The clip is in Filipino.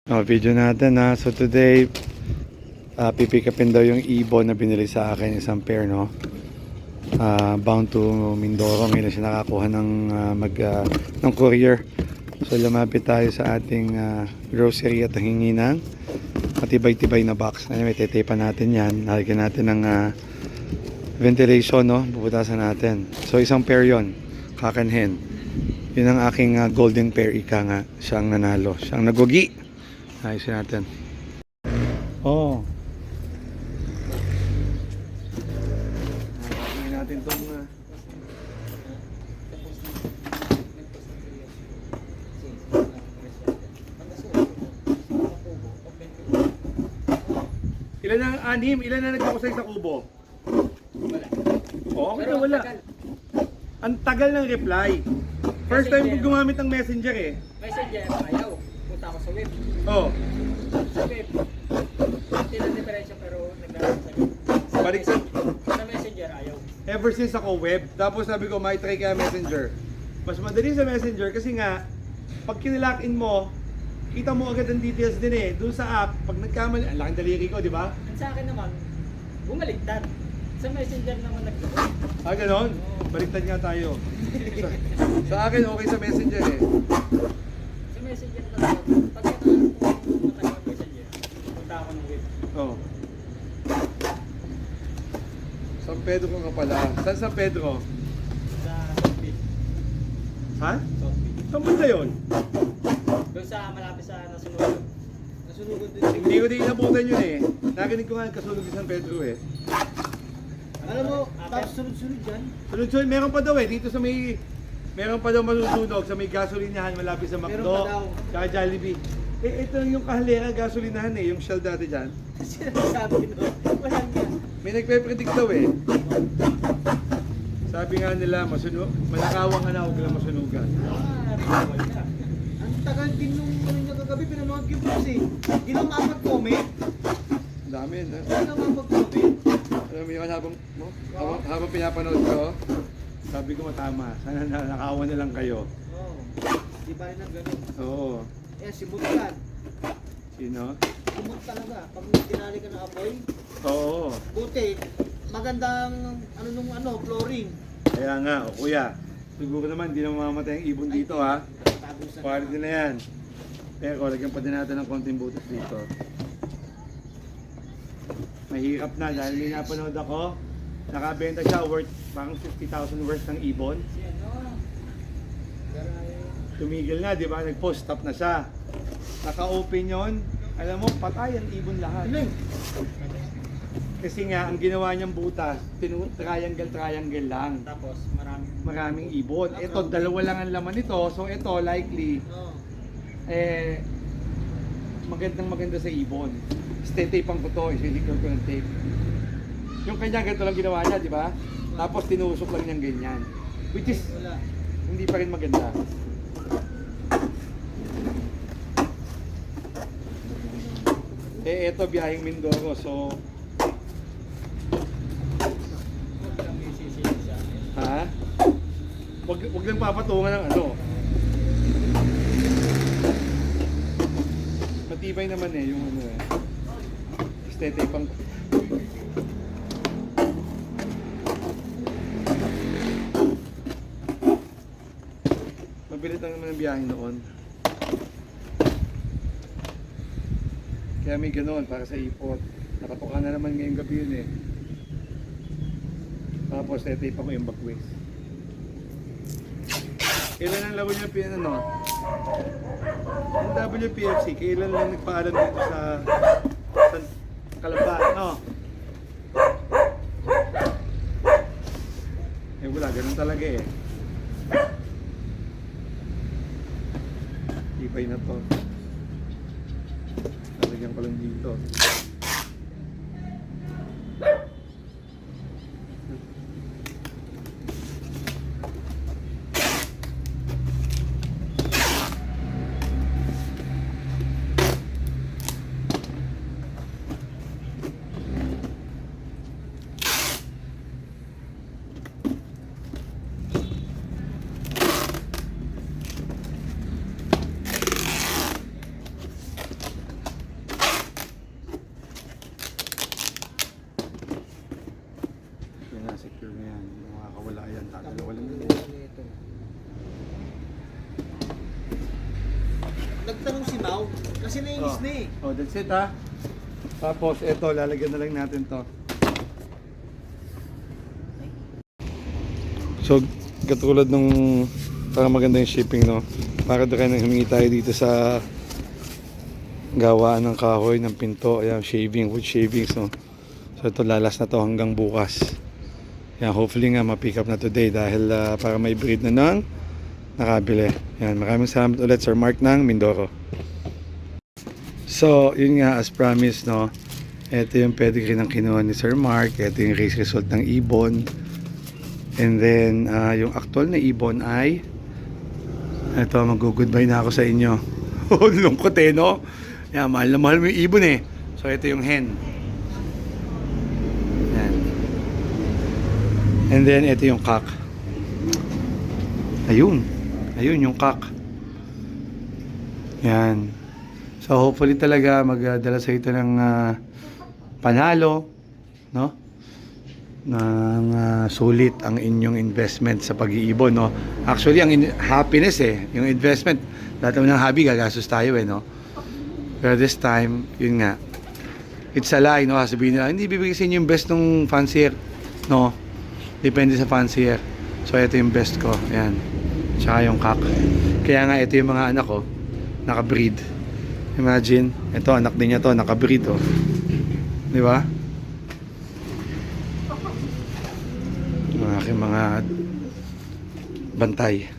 Video natin na. So today, pipick upin daw yung ibon na binili sa akin, isang pair, no? Bound to Mindoro. Ngayon siya nakakuha ng courier. So lumapit tayo sa ating grocery at hingi ng matibay-tibay na box. Anyway, tetapan natin yan. Nalagyan natin ng ventilation, no? Bubutasan natin. So isang pair yon, cock and hen. Yun ang aking golden pair, ika nga. Siyang nanalo. Siyang nagugi. Ayusin natin. Oh. Tingnan natin itong ilan ang anim? Ilan na nagpakusay sa kubo? Wala. Oo, okay na wala. Ang tagal ng reply. First time ko gumamit ng messenger eh. Messenger, ayaw. Punta ako sa web. Oh. Sa web. Hindi na diferensya pero nagkaroon sa web. Baliktad. Sa messenger, ayaw. Ever since ako web, tapos sabi ko, may try kaya messenger. Mas madali sa messenger kasi nga, pag kinilak in mo, kita mo agad ang details din eh. Doon sa app, pag nagkamali, ang laking daliri ko, di ba? At sa akin naman, bumaliktad. Sa messenger naman nagkaroon. Ganon? Baliktad nga tayo. sa akin, okay sa messenger eh. Sa messenger talaga. Pag kailangan ko pumunta ng messenger, punta ako ng web. Oh. San Pedro nga pala. Saan San Pedro? Sa South Beach. Ha? South Beach. Saan ba yun? Doon sa malapit sa nasunugan. Nasunugan din. Hindi ko din inabutan yun eh. Narinig ko nga kasunog sa San Pedro eh. Alam mo, tapos sunod-sunod dyan. Sunod-sunod, meron pa daw eh. Dito sa may... Meron pa daw masusunog sa may gasolinahan malapit sa Meron McDo. pa daw. Tsaka Jollibee. Eh, ito yung kahalera gasolinahan eh. Yung Shell dati dyan. Sinasabi no, walang yan. May nagpe-predict daw eh. Sabi nga nila, manakawang ka na, huwag lang masunugan. Bawal na. Ang tagal din nung kagabi, pinamahag yung boss eh. Hindi lang makapag-comment. Ang dami na. Hindi lang makapag-comment. Alam mo yun, habang pinapanood ko, sabi ko matama. Sana nakawan na lang kayo. Oo. Di ba rin ang ganun? Oo. Eh, simut yan. Sino? Simut talaga. Pag tinali ka ng apoy, Oo. buti. Magandang, flooring. Kaya nga, o kuya. Siguro naman, hindi na mamamatay ang ibon dito ha. Tagusan Quality na yan. Pero lagyan pa din natin ng konting butas dito. Mahirap na dahil may napanood ako. Nakabenta siya worth parang 50,000 worth ng ibon. Si ano? Tumigil na, di ba? Nag-post stop na siya. Naka-open yun. Alam mo, patay ang ibon lahat. Kasi nga, ang ginawa niyang butas, triangle lang. Tapos Maraming ibon. Ito, dalawa lang ang laman nito. So ito, likely, Oo. maganda sa ibon. Tape-tapean ko to, isilikod ko ng tape. Yung kanya, ganito lang ginawa niya, di ba? Tapos tinusok lang niyang ganyan. Which is, Wala. hindi pa rin maganda. Ito, biyaheng Mindoro. So, ha? Wag lang papatungan ng ano. Matibay naman eh, yung ano eh. Aesthetic pang... Mabilit lang naman ang biyahe noon. Kaya may ganoon para sa ipot. Nakatuka na naman ngayong gabi yun eh. Tapos tape ako yung backways. Kailan ang laro niya ano? Ang WPFC, kailan lang nagpaalam dito sa Kalamba, no? Eh wala, ganun talaga eh. Ibay na to. Nalagyan ko lang dito. magtanong si Mau. Kasi nainis na eh. Oh, that's it ha. Tapos eto, lalagyan na lang natin to. So, katulad nung parang maganda yung shipping, no? Para doon kayo nang humingi tayo dito sa gawaan ng kahoy, ng pinto. Ayan, shaving, wood shavings, no? So, ito lalas na to hanggang bukas. Yan, hopefully nga ma-pick up na today dahil para may breed na nang nakabili. Yan, maraming salamat ulit Sir Mark ng Mindoro. So, yun nga as promised, no. Ito yung pedigree ng kinuha ni Sir Mark. Ito yung race result ng ibon. And then, yung actual na ibon ay ito, mag-goodbye na ako sa inyo. Lungkot eh, no? Yan, mahal na mahal mo yung ibon eh. So, ito yung hen. Yan. And then, ito yung cock. Ayun. Ayun yung cock. Yan. So, hopefully talaga magdala sa ito ng panalo, no? Ng sulit ang inyong investment sa pag-iibon, no? Actually, ang happiness eh, yung investment, lahat naman ng hobby, gagastos tayo eh, no? Pero this time, yun nga, it's a lie, no? Sabihin nila, hindi bibigay sa inyo yung best ng fancier, no? Depende sa fancier. So, ito yung best ko, ayan. Tsaka yung cock. Kaya nga, ito yung mga anak ko, nakabreed. Imagine, ito, anak din niya to, nakabreed, oh. Di ba? Ang aking mga bantay.